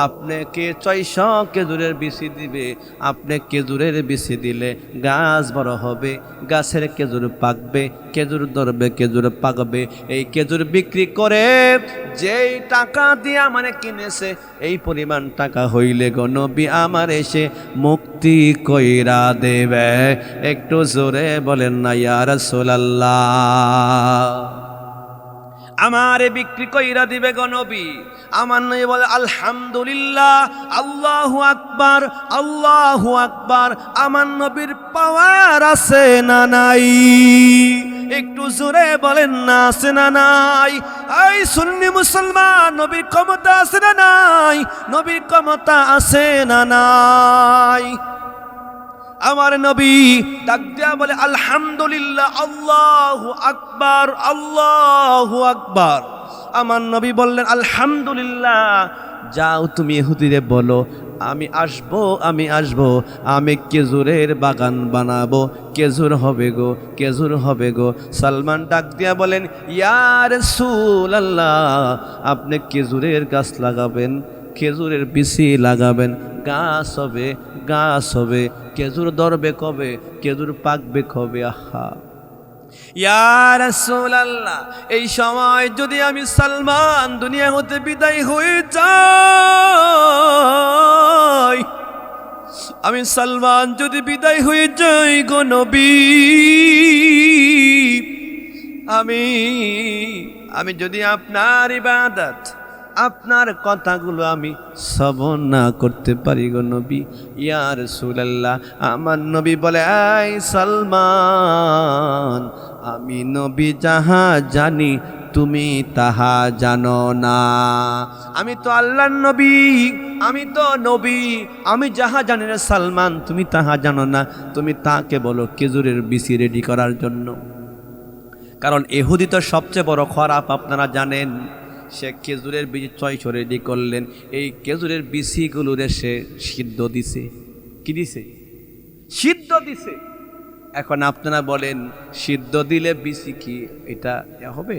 আপনাকে 600 খেজুরের বিচি দিবে। আপনি খেজুরের বিচি দিলে গাছ বড় হবে, গাছের খেজুর পাকবে, খেজুর ধরবে, খেজুর পাকবে। এই খেজুর বিক্রি করে যেই টাকা দিয়ে মানে কিনেছে এই পরিমাণ টাকা হইলে গো নবী আমার এসে মুক্তি কইরা দেবে। একটু জোরে বলেন না ইয়া রাসূলুল্লাহ। আমারে বিক্রি কইরা দিবে গো নবী। আমার নবী বলে আলহামদুলিল্লাহ, আল্লাহু আকবার, আল্লাহু আকবার। আমার নবীর পাওয়ার আছে না নাই? একটু জোরে বলেন না আছে না নাই? এই সুন্নি মুসলমান, নবীর ক্ষমতা আছে না নাই? নবীর ক্ষমতা আছে না নাই? আমার নবী ডাক দিয়া বলে আলহামদুলিল্লাহ, আল্লাহু আকবার, আল্লাহু আকবার। আমার নবী বললেন আলহামদুলিল্লাহ, যাও তুমি ইহুদিরে বলো আমি আসবো, আমি আসবো, আমি খেজুরের বাগান বানাবো, খেজুর হবে গো, খেজুর হবে গো। সালমান ডাক দিয়া বলেন ইয়া রাসূলুল্লাহ, আপনি খেজুরের গাছ লাগাবেন, খেজুরের বিচি লাগাবেন, গাছ হবে, গাছ হবে, খেজুর ধরবে কবে, খেজুর পাকবে কবে? আহা ইয়া রাসূলুল্লাহ, এই সময় যদি আমি সালমান দুনিয়া হতে বিদায় হয়ে যাই, আমি সালমান যদি বিদায় হয়ে যাই গো নবী, আমি যদি আপনার ইবাদত, আপনার কথাগুলো আমি শ্রবণ না করতে পারি গো নবী, ইয়া রাসূলুল্লাহ। আমার নবী বলে এই সালমান, আমি নবী যাহা জানি তুমি তাহা জানো না। আমি তো আল্লাহর নবী, আমি তো নবী, আমি যাহা জানি না সালমান তুমি তাহা জানো না। তুমি তাকে বলো খেজুরের বিচি রেডি করার জন্য। কারণ ইহুদি তো সবচেয়ে বড় খারাপ, আপনারা জানেন। সে খেজুরের বীজ 600 রেডি করলেন, এই খেজুরের বিচিগুলোরে সে সিদ্ধ দিছে। কি দিছে? সিদ্ধ দিছে। এখন আপনারা বলেন সিদ্ধ দিলে বিচি কি এটা হবে?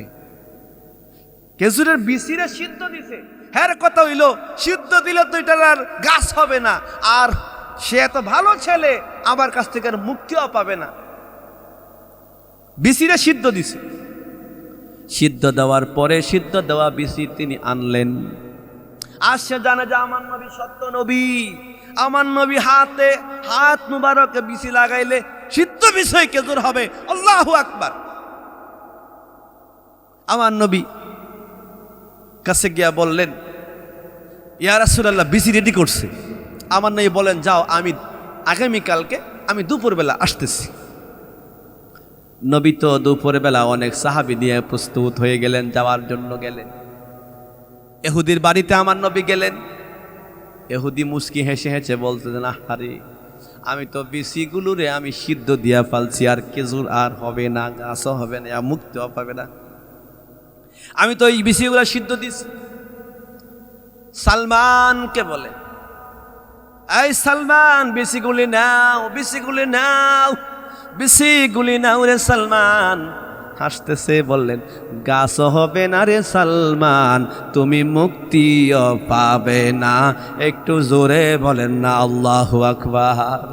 খেজুরের বিচিরে সিদ্ধ দিছে। হ্যাঁ কথা হইল সিদ্ধ দিলে তো এটার আর গাছ হবে না, আর সে এত ভালো ছেলে আমার কাছ থেকে আর মুক্তিও পাবে না। বিচিরে সিদ্ধ দিছে। সিদ্ধ দেওয়ার পরে সিদ্ধ দেওয়া বিচি তিনি আনলেন। আর সে জানে যে আমার নবী সত্য নবী, আমার নবী হাত মুবারকে বিচি লাগাইলে সিদ্ধ বিচি খেজুর হবে। আল্লাহু আকবার। আমার নবী কাছে গিয়া বললেন ইয়া রাসূলুল্লাহ, বিচি রেডি করছে। আমার নবী বলেন যাও, আমি আগামীকালকে আমি দুপুরবেলা আসতেছি। নবী তো দুপুরবেলা অনেক সাহাবী নিয়ে প্রস্তুত হয়ে গেলেন, যাওয়ার জন্য গেলেন। ইহুদির বাড়িতে আমার নবী গেলেন। ইহুদি মুস্কি হেসে হেসে বলতেছেন আহারে, আমি তো বিচিগুলোরে আমি সিদ্ধ দিয়া ফালছি, আর খেজুর আর হবে না, গাছও হবে না, মুক্তিও পাবে না। আমি তো এই বিচিগুলো সিদ্ধ দিছি। সালমানকে বলে এই সালমান, বিচিগুলি নাও, বিচিগুলি নাও, বিচিগুলি নাও রে সালমান। হাসতেছে বললেন গাছও হবে না রে সালমান, তুমি মুক্তিও পাবে না। একটু জোরে বলেন না আল্লাহু আকবার।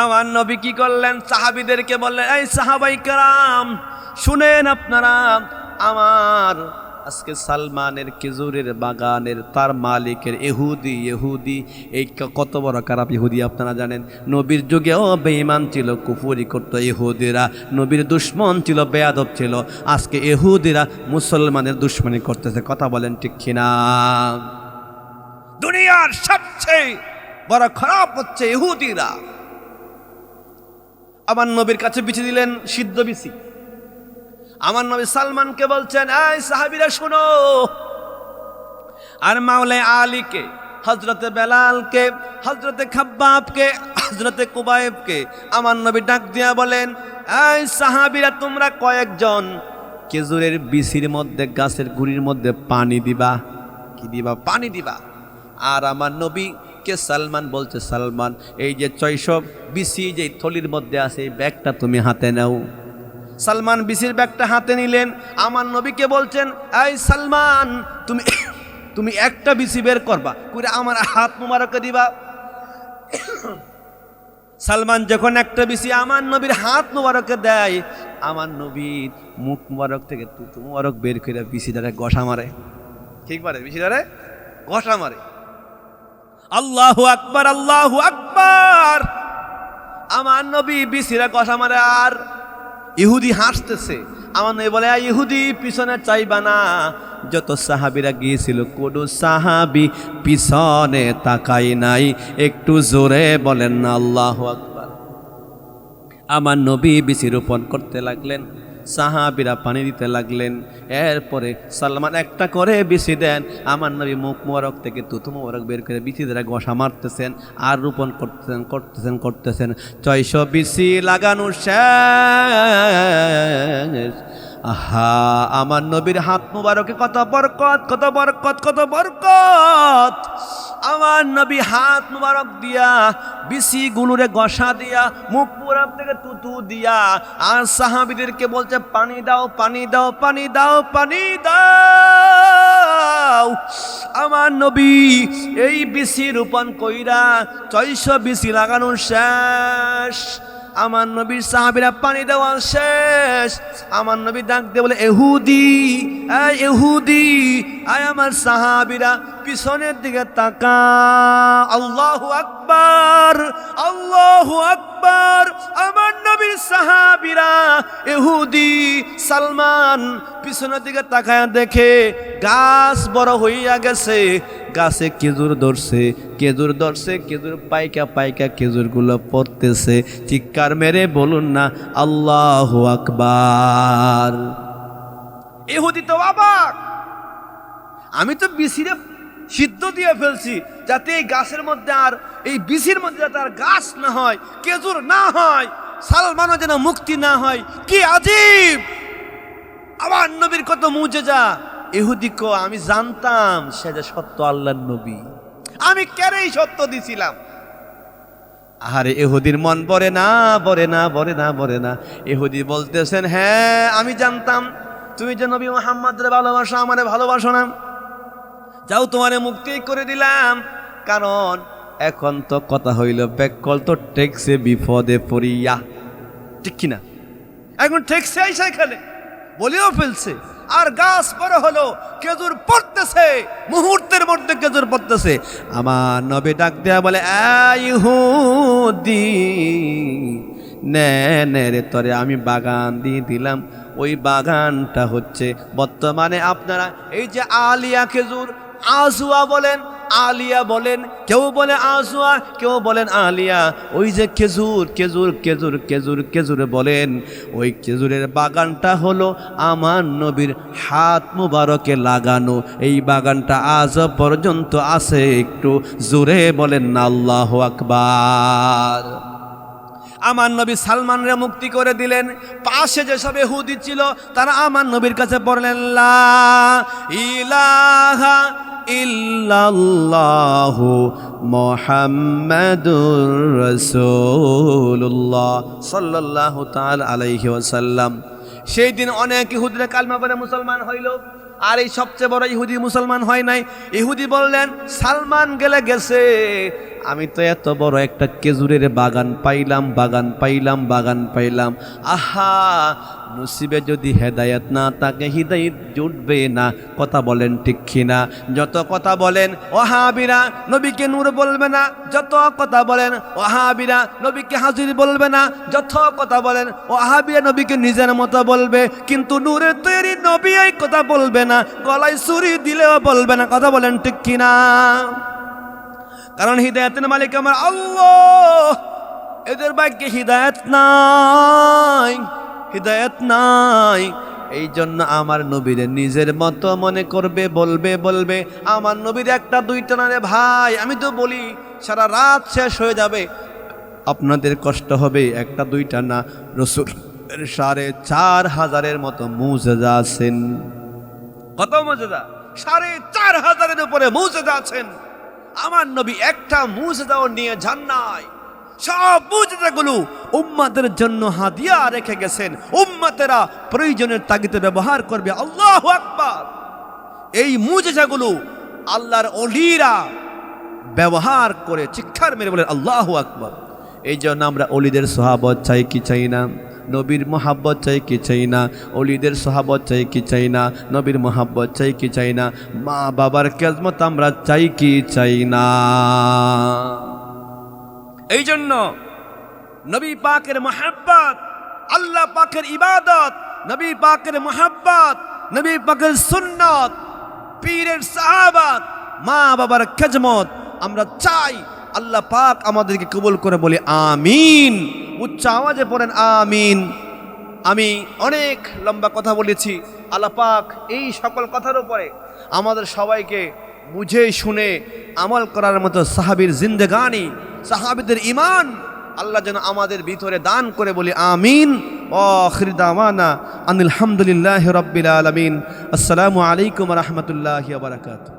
আমার নবী কি করলেন? সাহাবীদেরকে বললেন এই সাহাবাই কেরাম শুনেন আপনারা, আমার আজকে সালমানের খেজুরের বাগানের তার মালিকের ইহুদি এই কত বড় খারাপ ইহুদি আপনারা জানেন। নবীর যুগেও বেঈমান ছিল, কুফরি করত ইহুদিরা, নবীর দুশ্মন ছিল, বেয়াদব ছিল। আজকে ইহুদিরা মুসলমানের দুশ্মনী করতেছে। কথা বলেন ঠিক কিনা? দুনিয়ার সবচেয়ে বড় খারাপ হচ্ছে ইহুদিরা। আমার নবীর কাছে বিচি দিলেন, সিদ্ধ বিচি। আমার নবী সালমানকে বলছেন এই সাহাবীরা শোনো। আর মাওলাই আলীকে, হযরতে বেলালকে, হযরতে খাব্বাবকে, হযরতে কুবাইবকে আমার নবী ডাক দিয়া বলেন এই সাহাবীরা তোমরা কয়েকজন খেজুরের বিচির মধ্যে, গাছের গুড়ির মধ্যে পানি দিবা। কি দিবা? পানি দিবা। আর আমার নবীকে সালমান বলছে সালমান, এই যে 600 বিচি যে থলির মধ্যে আছে এই ব্যাগটা তুমি হাতে নাও। সালমান বিসির ব্যাগটা হাতে নিলেন, আমার নবীকে বলছেন, এই সালমান, তুমি তুমি একটা বিসি বের করবা, করে আমার হাত মুবারকে দিবা। সালমান যখন একটা বিসি আমার নবীর হাত মুবারকে দেয়, আমার নবীর মুখ মুবারক থেকে তুতু মুবারক বের করে বিসি দ্বারা ঘষা মারে। ঠিক পারে, বিসি দ্বারা ঘষা মারে। আল্লাহু আকবার, আল্লাহু আকবার। আমার নবী বিসিরা ঘষা মারে, আর ইহুদি হাসতেছে। আমার নবী বলে, ইহুদি পিছনে চাইবা না। যত সাহাবীরা গিয়েছিল কোনো সাহাবী পিছনে তাকাই নাই। একটু জোরে বলেন না আল্লাহু আকবার। আমার নবী বিচি রোপণ করতে লাগলেন, সাহাবীরা পানি দিতে লাগলেন। এরপরে সালমান একটা করে বিচি দেন, আমার নবী মুখ মোবারক থেকে তুতু মোবারক বের করে বিচি দ্বারা ঘষা মারতেছেন আর রোপণ করতেছেন। 600 বিচি লাগানো শেষ। আহা, আমার নবীর হাত মুবারকে কত বরকত, কত বরকত, কত বরকত। আমার নবী হাত মুবারক দিয়া বিসি গুলোরে ঘষা দিয়া মুখ মুবারক থেকে তুতু দিয়া আর সাহাবীদেরকে বলছে, পানি দাও, পানি দাও, পানি দাও, পানি দাও। আমার নবী এই বিসি রোপণ কইরা 600 বিসি লাগানো শেষ। আমার নবীর সাহাবীরা পানি দেওয়া শেষ। আমার নবী ডাক দিয়ে বলে, ইহুদি, এই ইহুদি, আয় আমার সাহাবীরা পিছনের দিকে তাকা। আল্লাহু আকবার, আল্লাহু আকবার। আমার নবীর সাহাবীরা ইহুদি সালমান পিছনের দিকে তাকায় দেখে গাছ বড় হইয়া গেছে। গাছে খেজুর ধরছে, খেজুর ধরছে, খেজুর পাইকা পাইকা খেজুরগুলো পড়তেছে। চিৎকার মেরে বলুন না আল্লাহু আকবার। ইহুদি তো অবাক, আমি তো বিসিরে সিদ্ধ দিয়ে ফেলছি যাতে এই গাছের মধ্যে আর এই বিসির মধ্যে যাতে আর গাছ না হয়, খেজুর না হয়, সালমানও যেন মুক্তি না হয়। কি আজীব, আমার নবীর কত মুজেজা। ইহুদি কো, আমি জানতাম সে যে সত্য আল্লাহর নবী, আমি কেরেই সত্য দিছিলাম। আরে ইহুদির মন ভরে না, ভরে না, ভরে না, ভরে না। ইহুদি বলতেছেন, হ্যাঁ আমি জানতাম তুমি যে নবী মুহাম্মদের ভালোবাসো, আমারে ভালোবাসো না। যাও, তোমারে মুক্তি করে দিলাম। কারণ এখন তো কথা হইল, বেকল তো টেকছে বিপদে পড়িয়া, ঠিক কিনা? এখন টেকছে আইসা এখানে বলেও ফেলছে, আর গাছ বড় হলো, খেজুর পড়তেছে, মুহূর্তের মধ্যে খেজুর পড়তেছে। আমার নবী ডাক দেয়া বলে, ইহুদি, নে নে রে, তরে আমি বাগান দিয়ে দিলাম। ওই বাগানটা হচ্ছে বর্তমানে আপনারা এই যে আলিয়া খেজুর, আজুয়া বলেন, আলিয়া বলেন, কেউ বলে আজুয়া, কেউ বলেন আলিয়া। ওই যে খেজুর, খেজুর, খেজুর, খেজুর, খেজুর বলেন, ওই খেজুরের বাগানটা হলো আমার নবীর হাত মুবারকে লাগানো। এই বাগানটা আজ পর্যন্ত আছে। একটু জোরে বলেন না আল্লাহু আকবার। আমার নবী সালমানরে মুক্তি করে দিলেন। পাশে যেসব ইহুদি ছিল তারা আমার নবীর কাছে পড়লেন, লা ইলাহা ইল্লাল্লাহু মুহাম্মাদুর রাসূলুল্লাহ সাল্লাল্লাহু তাআলা আলাইহি ওয়াসাল্লাম। সেই দিন অনেক ইহুদিরা কালেমা পড়ে মুসলমান হইল, আর এই সবচেয়ে বড় ইহুদি মুসলমান হয় নাই। ইহুদি বললেন, সালমান গেছে, আমি তো এত বড় একটা খেজুরের বাগান পাইলাম, বাগান পাইলাম, বাগান পাইলাম। আহা, নসিবে যদি হেদায়েত না থাকে হিদায়েত জুটবে না। কথা বলেন ঠিক কিনা? যত কথা বলেন ওয়াহাবিরা নবীকে নূর বলবে না, যত কথা বলেন ওয়াহাবিরা নবীকে হাজির বলবে না, যত কথা বলেন ওয়াহাবিরা নবীকে নিজের মতো বলবে, কিন্তু নূরের তৈরি নবী এই কথা বলবে না, গলায় ছুরি দিলেও বলবে না। কথা বলেন ঠিক কিনা? কারণ হিদায়াতের মালিক আমার আল্লাহ, এদের ভাগ্যে হিদায়াত নাই, হিদায়াত নাই। এই জন্য আমার নবীরে নিজের মতো মনে করবে, বলবে। আমার নবীর একটা দুইটা না রে ভাই, আমি তো বলি সারা রাত শেষ হয়ে যাবে, আপনাদের কষ্ট হবে। একটা দুইটা না, রাসূল 4,500 মতো মুজিজা আছেন। কত মুজিজা? 4,500 উপরে মুজিজা আছেন। আমার নবী একটা মুজিজাও নিয়ে যান নাই। সব মুজিজাগুলো উম্মতের জন্য হাদিয়া রেখে গেছেন, উম্মতেরা প্রয়োজনের তাগিদে ব্যবহার করবে। আল্লাহু আকবার। এই মুজিজাগুলো আল্লাহর ওলিরা ব্যবহার করে চিৎকার মেরে বলেন আল্লাহু আকবার। এই জন্য আমরা অলিদের সোহাবত চাই কি চাই না, নবীর মোহাব্বত চাই কি চাই না, অলিদের সোহাবত চাই কি চাই না, নবীর মোহাব্বত চাই কি চাই না, মা বাবার খেদমত আমরা চাই কি চাই না। এই জন্য নবী পাকের মোহাব্বত, আল্লাহ পাকের ইবাদত, নবী পাকের মোহাব্বত, নবী পাকের সুন্নত, পীরের সাহাবাত, মা বাবার খেদমত আমরা চাই। আল্লাহ পাক আমাদেরকে কবুল করে বলি আমিন। উচ্চ আওয়াজে পড়েন আমিন। আমি অনেক লম্বা কথা বলেছি। আল্লাহ পাক এই সকল কথার উপরে আমাদের সবাইকে বুঝে শুনে আমল করার মতো সাহাবীর জিন্দেগানি, সাহাবীদের ঈমান আল্লাহ যেন আমাদের ভিতরে দান করে বলি আমিন। আখির দাওয়ানা আনিল হামদুলিল্লাহি রাব্বিল আলামিন। আসসালামু আলাইকুম ওয়া রাহমাতুল্লাহি ওয়া বারাকাতুহু।